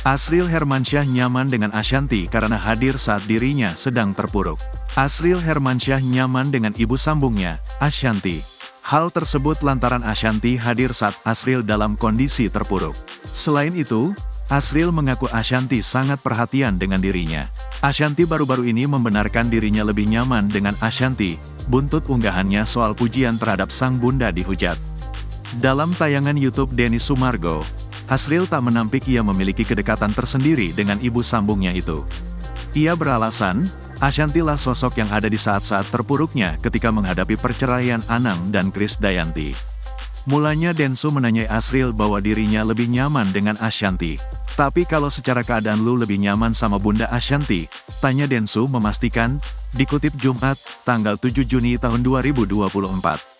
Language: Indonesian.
Asriel Hermansyah nyaman dengan Ashanty karena hadir saat dirinya sedang terpuruk. Asriel Hermansyah nyaman dengan ibu sambungnya, Ashanty. Hal tersebut lantaran Ashanty hadir saat Asriel dalam kondisi terpuruk. Selain itu, Asriel mengaku Ashanty sangat perhatian dengan dirinya. Ashanty baru-baru ini membenarkan dirinya lebih nyaman dengan Ashanty, buntut unggahannya soal pujian terhadap sang bunda dihujat. Dalam tayangan YouTube Denny Sumargo, Asriel tak menampik ia memiliki kedekatan tersendiri dengan ibu sambungnya itu. Ia beralasan, Ashanty lah sosok yang ada di saat-saat terpuruknya ketika menghadapi perceraian Anang dan Krisdayanti. Mulanya Densu menanyai Asriel bahwa dirinya lebih nyaman dengan Ashanty. Tapi kalau secara keadaan lu lebih nyaman sama bunda Ashanty? Tanya Densu memastikan, dikutip Jumat, tanggal 7 Juni tahun 2024.